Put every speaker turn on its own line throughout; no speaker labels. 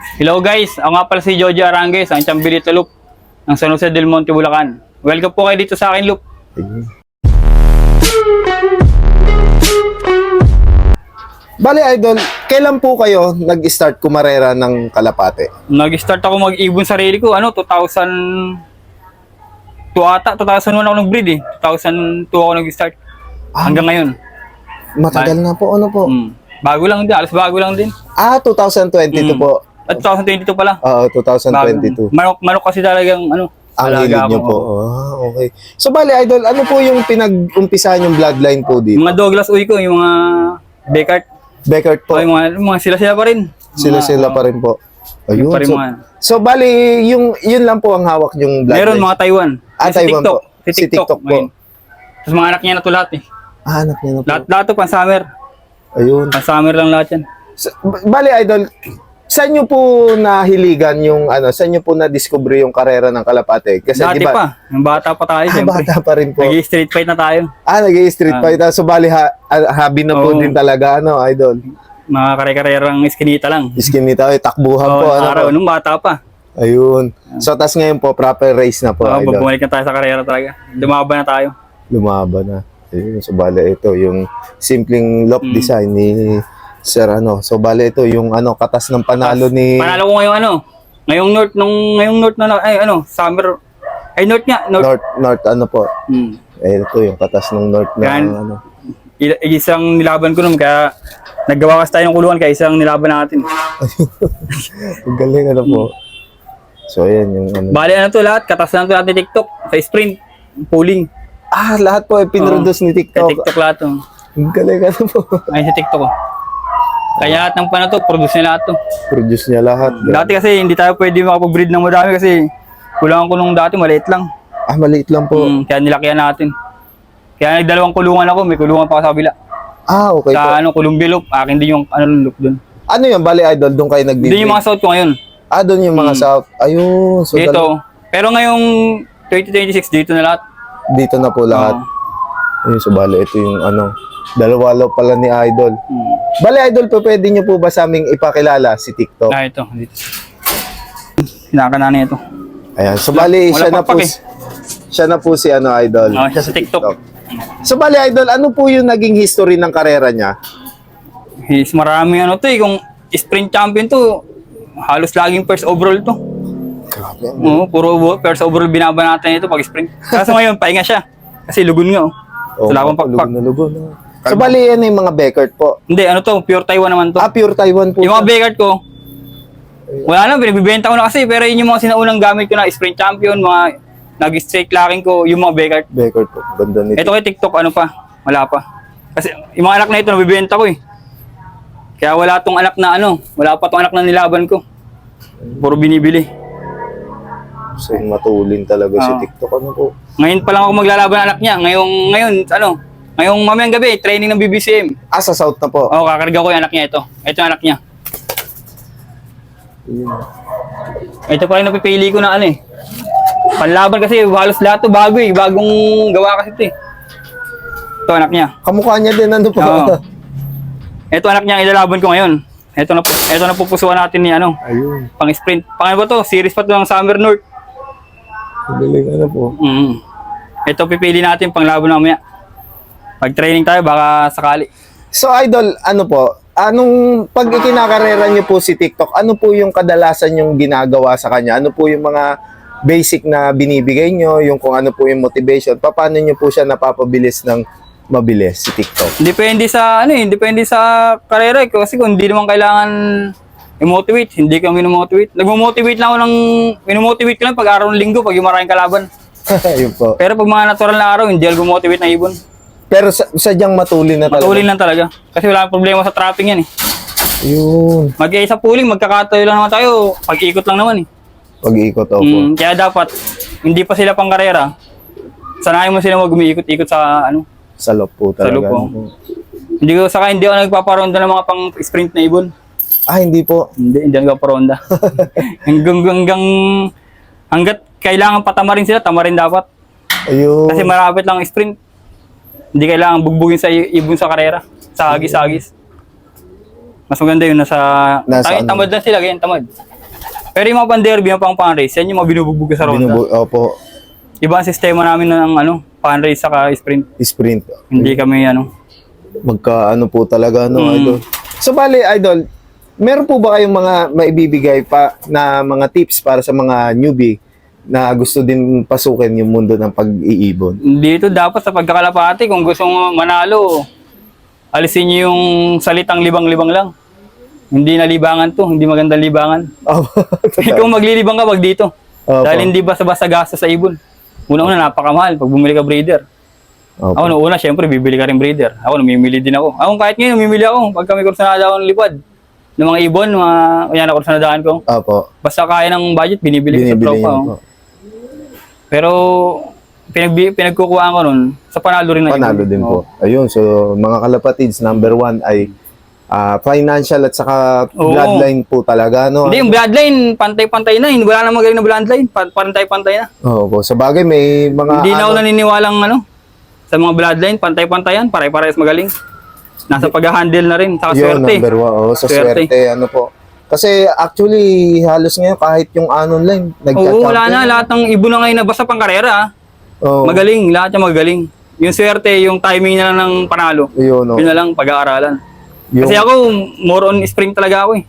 Hello guys, ako nga pala si Jojo Arangues, ang Chambilito Loop ng San Jose del Monte, Bulacan. Welcome po kayo dito sa akin, Loop.
Bali Idol, kailan po kayo nag-start kumarera ng kalapate?
Nag-start ako mag-ibon sarili ko, 2002 ata, 2001 ako nag-breed eh. 2002 ako nag-start. Hanggang ngayon.
Matagal na po, ano po?
Bago lang din, alas bago lang din.
2022 po.
At 2022 pala.
Oo, 2022.
Manok kasi talagang
Ang
alaga
hilig nyo
ako.
po. Okay. So bali Idol, ano po yung pinag-umpisahan yung bloodline po dito?
Mga Douglas Uy ko, yung mga Beckert,
Beckert po.
yung mga sila-sila pa rin.
Sila pa rin po. Ayun.
Pa rin
So,
mga-
so bali, yun lang po ang hawak yung bloodline.
Meron mga Taiwan. Yung
Taiwan
TikTok.
po. Si TikTok po.
Ngayon. Tapos mga anak niya na to lahat eh.
Anak niya na po.
Lahat to pan-summer.
Ayun.
Pan-summer lang lahat yan.
So, bali Idol, saan nyo po nahiligan yung saan nyo po na-discover yung karera ng kalapate? Kasi
Dati
di ba,
pa. Yung bata pa tayo, siyempre.
bata pa rin po.
Nag-street fight na tayo.
Nag-i-street fight. So bali, hobby na po
Oo.
din talaga, Idol.
Mga kare-karerang iskinita lang.
Iskin nito, takbuhan po.
Araw,
Po?
nung bata pa.
Ayun. So, tas ngayon po, proper race na po, Idol.
Bumalik na tayo sa karera talaga. Lumaban na tayo.
Lumaban na. Ayun. So, bali, ito, yung simpleng loft design ni Sir, So, bali, ito, yung, katas ng panalo ni...
Panalo ko ngayong ngayong North na, summer. Ay, North nga.
North, po. Ito, yung katas ng North na,
Yan. Isang nilaban ko nun, kaya naggawa kasi tayo ng kulungan, kaya isang nilaban natin.
Ang galing, po. So, ayan, yung,
Bali, lahat, katas na to lahat ni TikTok, sa sprint, pooling.
lahat po, pinroduce ni
Sa
TikTok.
TikTok lahat to.
Ang galing, po.
Ay, sa TikTok. Kaya lahat ng to, produce niya lahat to.
Produce niya lahat.
Dati kasi hindi tayo pwede makapag-breed ng madami kasi kulangan ko nung dati, maliit lang.
Maliit lang po.
Kaya nilakihan natin. Kaya nagdalawang kulungan ako, may kulungan pa sa kabila.
Okay po.
Sa Columbia Loop, akin din yung loop dun.
Ano yun, bali Idol, doon kayo nagbibig?
Hindi yung mga suot ko ngayon.
Doon yung mga South. Ayun. So,
Dito. Pero ngayong 2026, dito na lahat.
dito na po lahat. Ayun, so bali, ito yung dalawa pala ni Idol. Bali Idol, po pwede nyo po ba sa aming ipakilala si TikTok?
Ito. Dito. Sinaka na ito.
Ayan, so bali,
Wala pakpak
siya na po si Idol.
Siya sa TikTok.
So bali Idol, ano po yung naging history ng karera niya?
Marami kung sprint champion to, halos laging first overall to.
Grabe.
Oo, puro first overall binaba natin ito pag sprint. Kaso ngayon, pahinga siya. Kasi lugon nga So, labang pakpak.
Lugon. So bali, yan yung mga Beckert po.
Hindi, pure Taiwan naman to.
Pure Taiwan po.
Yung mga Beckert ko, wala na, binibenta ko na kasi. Pero yun yung mga sinaunang gamit ko na sprint champion, mga nag-straight locking ko, yung mga Beckert.
Beckert po. Ganda nito.
Ito kay TikTok, wala pa. Kasi yung mga anak na ito, nabibenta ko eh. Kaya wala tong anak na wala pa tong anak na nilaban ko. Puro binibili.
So, matulin talaga si TikTok. Po?
Ngayon pa lang ako maglalaban ng anak niya. Ngayong mamayang gabi, training ng BBCM.
Sa South na po.
Kakarga ko yung anak niya ito. Ito yung anak niya. Ito pa rin napipili ko na Panlaban kasi halos lahat to bago bagong gawa kasi ito eh. Ito anak niya.
Kamukha niya din po.
Ito anak niya ang ilalaban ko ngayon. Ito na pupusuan natin ni
Ayun.
pang sprint. Pang ba to? Series pa to ng Summer North.
Galing po.
Ito pipili natin pang laban mamaya. Pag training tayo baka sakali.
So Idol, po? Anong pag ikinakarera niyo po si TikTok, ano po yung kadalasan yung ginagawa sa kanya? Ano po yung mga basic na binibigay niyo, yung kung ano po yung motivation? Paano niyo po siya napapabilis ng mabilis si TikTok?
Depende sa depende sa karera kasi kung hindi naman kailangan i-motivate, hindi kami motivate. Nagmo-motivate lang ako minomotivate ko lang pag araw ng linggo pag yung maraming kalaban.
Yun po.
Pero pag mga natural na araw, hindi ako motivate na ibon.
Pero sadyang matulin na talaga.
Matulin lang talaga. Kasi wala nang problema sa trapping yan eh.
Yun.
Mag-isa pooling, magkakatayo lang naman tayo. Pag-ikot lang naman eh.
Pag-iikot po.
Kaya dapat, hindi pa sila pang karera. Sanayin mo sila mag-umiikot-ikot sa
Sa loob po
sa
talaga.
loob po. Hindi ako nagpaparonda ng mga pang sprint na ibon.
Hindi po.
Hindi ako nagpaparonda. hanggat kailangan patamarin sila, tamarin dapat.
Ayun.
Kasi marapit lang ang sprint. Hindi kailangan bugbugin sa ibon sa karera. Sa agis-agis. Mas maganda yun
Nasa ano?
tamad lang sila, ganyan tamad. Pero yung mga pan-derby, yung pang-race, yan yung mga binubugbog sa ronda.
Opo,
Iba ang sistema namin ng pan-race saka sprint.
sprint.
Hindi kami
Magkaano po talaga, no, idol. So, bali, idol, meron po ba kayong mga maibibigay pa na mga tips para sa mga newbie na gusto din pasukin yung mundo ng pag-iibon?
Dito dapat sa pagkakalapati, kung gusto mo manalo, alisin niyo yung salitang libang-libang lang. Hindi na libangan to, hindi magandang libangan. Kung maglilibang ka, wag dito.
Opo.
Dahil hindi basta-basta gastos sa ibon. Una-una, napakamahal pag bumili ka breeder.
Opo.
Ako, una, syempre, bibili ka rin breeder. Ako, namimili din ako. Ako, kahit ngayon, namimili ako. Pag kami kursanada ako ng lipad, ng mga ibon, yan kursanadaan ko.
Opo.
Basta kaya ng budget, binibili ko sa tropa.
niyo po.
Pero, pinagkukuhaan ko nun, sa panalo rin na
Panalo din po. Ayun, so mga kalapatids, number 1 ay financial at saka
Oo.
bloodline po talaga, no?
Hindi, yung bloodline, pantay-pantay na. Wala na magaling na bloodline, pantay-pantay na.
Opo, sa bagay may mga
Hindi na ako naniniwalang sa mga bloodline, pantay-pantayan, pare-parehas magaling. Nasa pag-handle na rin, saka
yun,
swerte.
number 1. Sa swerte, ano po. Kasi actually, halos ngayon kahit yung online,
Oo, wala na. Lahat ng ibon na ngayon na basta pang karera.
Oo.
Magaling, lahat yung magaling. Yung swerte, yung timing na lang ng panalo.
Yun, no?
Yun na lang, pag-aaralan.
Yung,
Kasi ako, more on sprint talaga ako eh.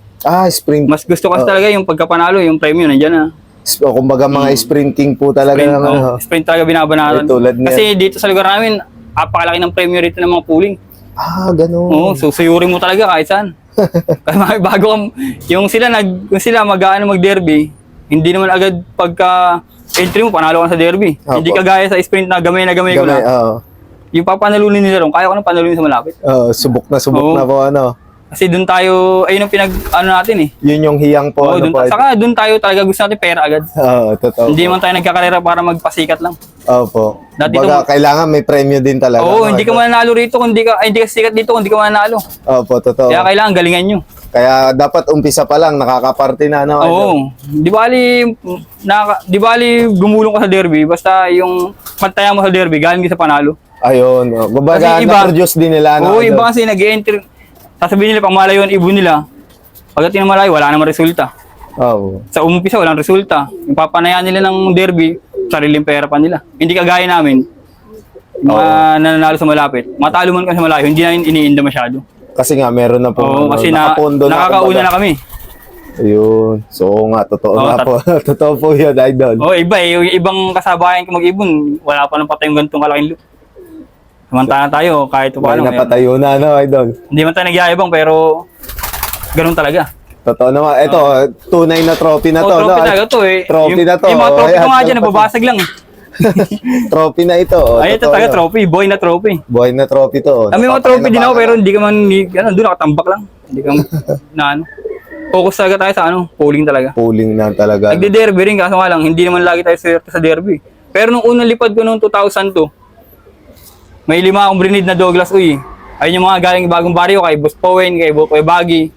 sprint.
Mas gusto kasi talaga yung pagkapanalo, yung premium, nandiyan na.
O kumbaga mga sprinting po talaga
Sprint,
ng ano.
sprint talaga binabanatan.
Tulad niyan.
Kasi dito sa lugar namin, apakalaki ng premium rito ng mga pooling.
Ganun.
Oo, susuyurin mo talaga kahit saan. Kasi bago kung sila mag-derby, hindi naman agad pagka entry mo, panalo ka sa derby.
Opo.
Hindi kagaya sa sprint na gamay ko
Gamay,
na. Yung papanalunin nila ron, kaya ko nang panalunin sa malapit.
subok
Oo.
na po, ano.
Kasi doon tayo, ayun ang natin eh.
Yun yung hiyang po,
Oo,
ano
dun,
po.
saka doon tayo talaga gusto natin pera agad.
Totoo.
Hindi man tayo nagkakarera para magpasikat lang.
Opo.
Dati
Kumbaga, kailangan may premyo din talaga.
Oo,
no?
hindi ka mananalo rito kung hindi ka sikat dito kung hindi ka mananalo.
Opo, totoo.
Kaya kailangan galingan nyo.
Kaya dapat umpisa pa lang, nakakaparte na, no?
Oo. Di bali gumulong ka sa derby, basta yung pantayan mo sa derby, galing ka sa panalo.
Ayun. Kumbaga,
Kasi iba-
na-produce din nila, no?
Oo, iba kasi nag-enter. Sasabihin nila, pang malayo ang ibon nila. Pagdating ng malayo, wala namang resulta.
Oo.
Sa umpisa, walang resulta. Yung papanayaan nila ng derby, sariling pera pa nila. Hindi kagaya namin, yung mga nananalo sa malapit. Matalo man kami sa malayo, hindi namin iniinda masyado.
Kasi nga, meron na po.
Oo, kasi
nakapondo
nakakauna
kumbaga.
na kami.
Ayun. So, oo nga, totoo
Oo,
nga po. Totoo po yun, idol.
Oo, iba eh. Yung ibang kasabayan ko mag-ibon, wala pa nang patay yung ganitong kalaking loop. Samantala tayo, kahit
May
paano.
napatayo na, no, idol?
Hindi man tayo nagyayabang, pero ganun talaga.
Totoo naman. Ito, tunay na trophy na to,
Trophy
no?
talaga to eh.
Trophy na to.
Yung mga trophy
Ayan,
ko nga dyan,
trophy.
nababasag lang.
Trophy na ito.
Ay, ito
totoo
talaga
yun.
trophy, boy na trophy.
Buhay na trophy to.
May mga trophy din ako, pero hindi ka man, doon nakatambak lang. Hindi ka focus talaga tayo sa polling talaga.
Pooling na talaga.
Nagde-derby rin, kaso nga lang, hindi naman lagi tayo swerte sa derby. Pero nung unang lipad ko noong 2002, may 5 akong brinid na Douglas Uy. Ayun yung mga galing bagong baryo, kay Boss Powen, kay Boy Baggy.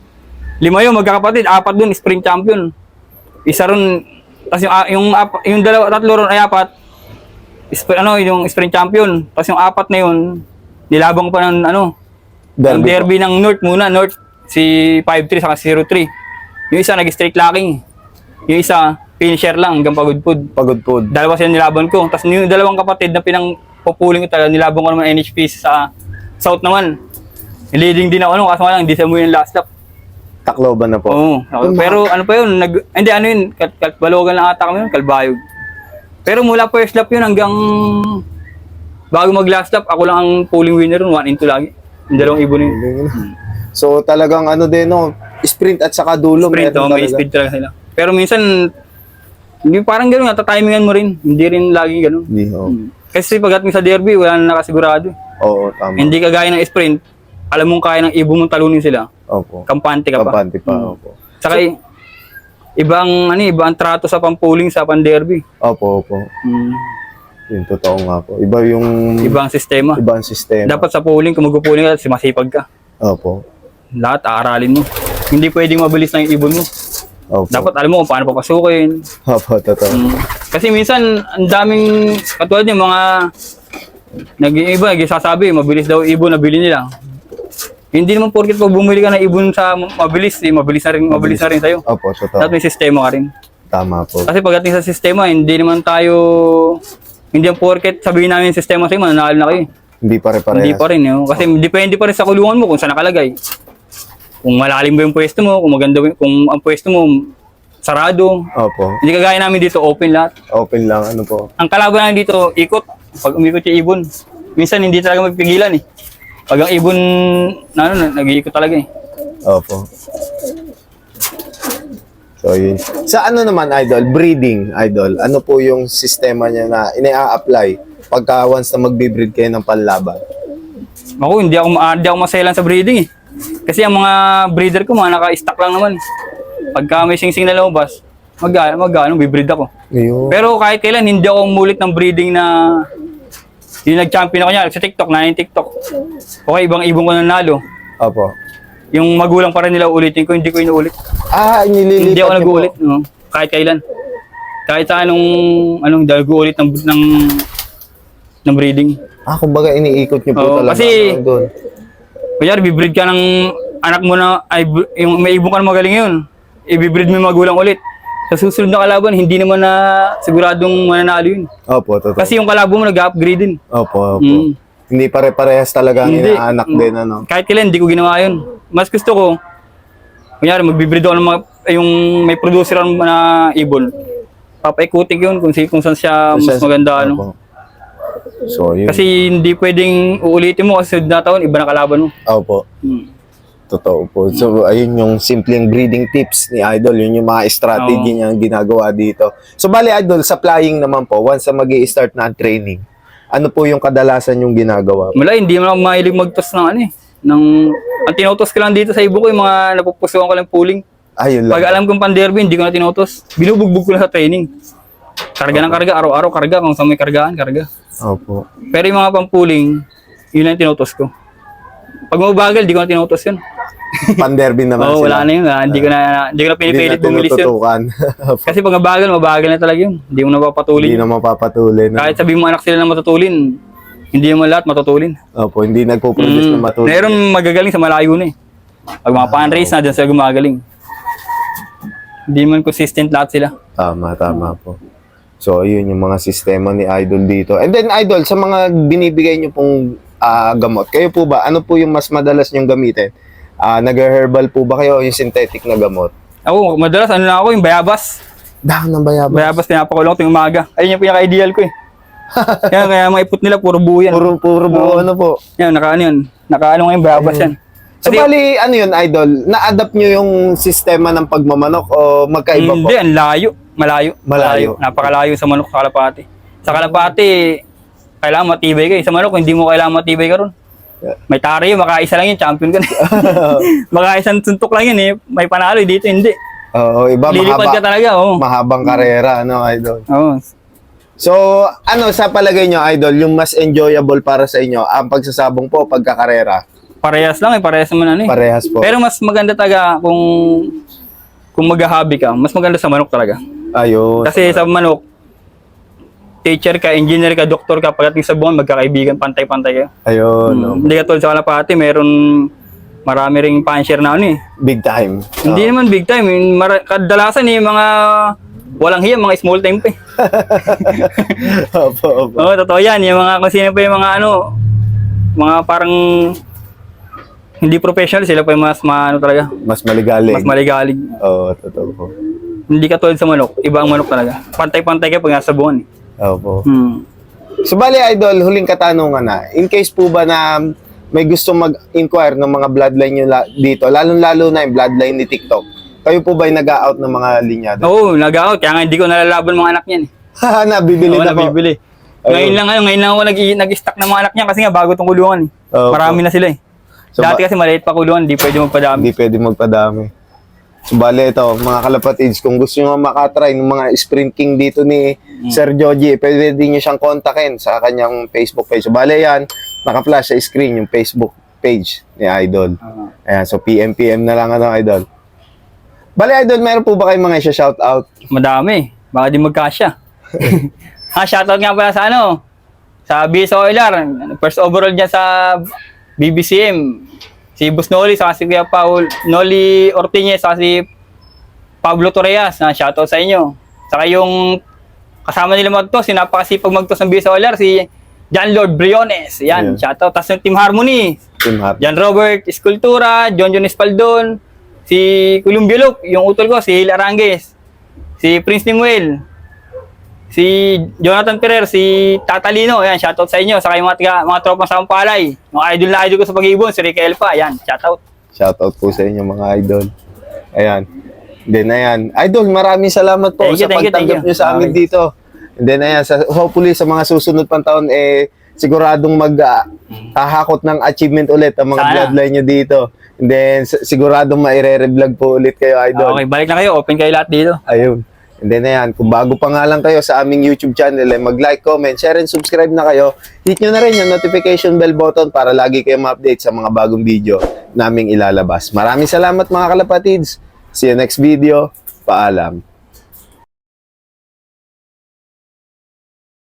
5 yun, magkakapatid, 4 dun, spring champion. Isa ron, tapos yung tatlo ron ay 4, yung spring champion. Tapos yung 4 na yun, nilabang pa ng derby ng North muna, North, si 5-3 saka 0-3. Yung isa nag-straight locking. Yung isa, finisher lang hanggang pagudpud.
Pagudpud.
Dalawa sila nilaban ko. Tapos yung dalawang kapatid na pupuling ko talaga, nilaban ko naman NHP sa South naman. Leading din ako kaso nga lang, hindi sa mo yung last lap.
Tacloban na po.
Oo. Pero ano pa yun, hindi Kalbalogan lang ata kami yun, Kalbayog. Pero mula first lap yun hanggang bago mag last lap, ako lang ang pulling winner yun, 1-2 lagi. Yung dalawang ibon yun.
So talagang din, no, sprint at saka dulo.
Sprint,
meron
may
talaga.
speed talaga sila. Pero minsan, hindi parang gano'n, natatimingan mo rin. Hindi rin lagi gano'n.
Hindi, oo.
Kasi pagdating sa derby, wala na nakasigurado.
Oo, tama.
Hindi kagaya ng sprint, alam mong kaya ng ibon mong talunin sila.
Opo.
Kampante ka pa.
Kampante pa, opo.
Tsaka ibang trato sa pampuling sa pan-derby.
Opo, opo. Yung totoo nga po. Iba yung...
Ibang sistema.
Ibang sistema.
Dapat sa pooling, kung mag-pooling ka, masipag ka.
Opo.
Lahat aaralin mo. Hindi pwedeng mabilis lang yung ibon mo.
Opo.
Dapat alam mo kung paano papasukin.
Opo, totoo.
Kasi minsan, ang daming, katulad yung mga, nag-iiba, nagsasabi, mabilis daw ibon na bili nila. Hindi naman porket pag bumili ka ng ibon sa mabilis, mabilis na rin sa'yo.
Opo, totoo.
Dapat may sistema ka rin.
Tama po.
Kasi pagdating sa sistema, hindi ang porket sabihin namin yung sistema sa'yo, mananalo na kayo.
Hindi pare-parehas.
Hindi pa rin. Kasi depende pa rin sa kulungan mo kung saan nakalagay. Kung malalim ba yung pwesto mo, kung maganda kung ang pwesto mo sarado.
Opo.
Hindi kagaya namin dito, open lahat.
Open lang, ano po.
Ang kalaban namin dito, ikot. Pag umikot yung ibon, minsan hindi talaga magpigilan eh. Pag ang ibon, nag-iikot talaga eh.
Opo. So, yun. Sa ano naman, Idol? Breeding, Idol. Ano po yung sistema niya na ina-apply pagka once na magbe-breed kayo ng panlaban?
Ako, hindi ako maselan sa breeding eh. Kasi ang mga breeder ko, mga naka-stock lang naman. Pagka may sing-sing na lumabas, bibreed ako.
Ayun.
Pero kahit kailan, hindi ako umulit ng breeding na yung nag-champion ako niya sa TikTok, na yung TikTok. Okay, ibang ibon ko nanalo.
Opo.
Yung magulang pa rin nila ulitin ko, hindi ko inuulit.
Nililipat
Hindi ako
niyo
nag-uulit,
po.
no? Kahit kailan. Kahit sa anong nag-uulit ng breeding.
Kumbaga iniikot niyo po
Oo,
talaga.
kasi-
Doon.
Kunyari, bibreed ka ng anak mo na, yung may ibon ka na magaling yun, i-breed mo yung magulang ulit. Sa susunod na kalaban, hindi naman na siguradong mananalo yun.
Opo, totoo.
Kasi yung kalabo mo nag-upgrade din.
Opo.
Mm.
Hindi pare-parehas talaga ang
Hindi.
inaanak din, ano?
Kahit kailan, hindi ko ginawa yun. Mas gusto ko, kunyari, magbibreed ako ng yung may producer na ibon. Papaikutin ko yun kung saan siya mas maganda. Ano.
Opo. So, yun.
Kasi hindi pwedeng uulitin mo kasi sunod na taon, iba na kalaban mo.
Opo.
Hmm.
Totoo po. So, ayun yung simpleng breeding tips ni Idol. Yun yung mga strategy
Oo.
niya ginagawa dito. So, bali, Idol, sa flying naman po, once na mag-i-start na ang training, ano po yung kadalasan yung ginagawa?
Wala, hindi mo lang mahilig mag-toss ng ano eh. Ang tinutos ko lang dito sa ibo ko, yung mga napupusuan ko lang pooling.
Ayun lang.
Pag alam kong pan-derby, hindi ko na tinutos. Binubugbog ko lang sa training. Karga ng karga, araw-araw karga, kung saan may kargaan, karga.
Opo.
Pero yung mga pang-pooling, yun lang tinutos ko. Pag mabagal, di ko na tinutos yun.
Pan-derby naman
Oo,
sila.
wala na yun. Hindi ko na pinipilit bumilis yun.
tinututukan.
Kasi pag mabagal na talaga yun. Hindi mo na
Hindi
papatulin.
na mapapatuloy. No?
Kahit sabihin mo anak sila na matutulin, hindi naman lahat matutulin.
Opo, hindi nagpo-produce na matuloy.
Meron magagaling sa malayo na eh. Pag mga pan-race na, dyan sila gumagaling. Hindi man consistent lahat sila.
Tama po. So, yun yung mga sistema ni Idol dito. And then, Idol, sa mga binibigay nyo pong gamot, kayo po ba, ano po yung mas madalas nyong gamitin? Nag-herbal po ba kayo o yung synthetic na gamot?
Ako, madalas ano lang ako, yung bayabas.
Dahon ng bayabas.
Bayabas, pinapakulong tuwing umaga. Ayun yung pinaka-ideal ko eh. Kaya maiput nila, puro buo yan.
Puro buo,
Oo.
ano po?
Yan, nakaano ngayon bayabas yan.
So,
Kasi-
bali, ano yun, Idol? Na-adapt nyo yung sistema ng pagmamanok o magkaiba po?
Hindi, ang layo.
Malayo.
Napakalayo sa manok sa kalapati. Sa kalapati, kailangan matibay ka eh. Sa manok, hindi mo kailangan matibay ka ron. May tari yun, makaisa lang yun, champion ka na. Makaisang suntok lang yun eh. May panalo, dito hindi.
Oo, iba
Lilipad ka talaga, oo.
mahabang karera, ano, Idol?
Oo.
So, ano, sa palagay nyo, Idol, yung mas enjoyable para sa inyo, ang pagsasabong po, pagkakarera?
Parehas lang eh, parehas naman ano eh.
Parehas po.
Pero mas maganda talaga kung mag-hobby ka, mas maganda sa manok talaga.
Ayun.
Kasi sa manok, teacher ka, engineer ka, doktor ka, pagdating sa buwan, magkakaibigan, pantay-pantay kayo.
Ayun. no?
Hindi ka tulad sa kalapati, marami ring puncher na ano eh.
Big time.
Hindi naman big time, kadalasan eh, mga walang hiya, mga small time pa eh.
Opo, opo.
Oo, totoo yan, yung mga, kung sino pa yung mga ano, mga parang hindi professional, sila pa yung ano talaga,
Mas maligalig.
mas maligalig.
Oo, totoo po.
Hindi ka tulad sa manok, iba ang manok talaga. Pantay-pantay ka pag nasa buwan eh.
Opo.
Hmm.
So, bali, Idol, huling katanungan na. In case po ba na may gusto mag-inquire ng mga bloodline nyo dito, lalong-lalo na yung bloodline ni TikTok, kayo po ba yung nag-out ng mga linyado?
Oo, nag-out, kaya nga hindi ko nalalaban mga anak niyan eh.
Nabibili
Oo,
na po.
nabibili.
Ayun.
Ngayon lang ako nag-stock ng mga anak niya kasi nga bago tong kulungan eh.
Oo,
Marami na sila eh.
So,
Dati kasi maliit pa kulungan, hindi pwede magpadami.
Hindi pwede magpadami. So, bale ito, mga kalapatids, kung gusto nyo makatry ng mga sprint king dito ni Sir Joji, pwede nyo siyang kontakin sa kanyang Facebook page. So, bale yan, naka-flash sa screen yung Facebook page ni Idol. Ayan, so PM na lang ano, Idol. Bale, Idol, meron po ba kayong mga shoutout?
Madami. Baka di magkasya. Shoutout nga pala sa sa BS Oiler. First overall dyan sa BBCM. Si Boss Noli, saka si Kuya Paul, Noli Ortiñez, saka si Pablo Torreas, na shoutout sa inyo. Saka yung kasama nila magtos, si napakasipag magtos ng Bisa Olar, si John Lord Briones. Yan,
Yeah.
shoutout. Tapos yung Team Harmony,
Team Happy.
John Robert Escultura, John Espaldon, si Columbia Loop, yung utol ko, si Hil Arangues, si Prince Nimuel, si Jonathan Ferrer, si Tatalino, yan, shoutout sa inyo. Saka yung mga tropang sa Pampalay, yung idol na idol ko sa pag-ibon, si Rick Elpa, yan, shoutout.
Shoutout po sa inyo mga idol. Ayan. Then ayan. Idol, maraming salamat po
Thank you,
sa
thank you,
pagtanggap
thank you.
nyo sa amin
Okay.
dito. And then ayan, hopefully sa mga susunod pang taon, siguradong hahakot ng achievement ulit ang mga
Sana.
bloodline nyo dito. And then siguradong maire-revlog po ulit kayo, idol.
Okay, balik na kayo, open kayo lahat dito.
Ayun. And then ayan, kung bago pa nga lang kayo sa aming YouTube channel, mag-like, comment, share, and subscribe na kayo. Hit nyo na rin yung notification bell button para lagi kayo ma-update sa mga bagong video naming ilalabas. Maraming salamat mga kalapatids. See you next video. Paalam.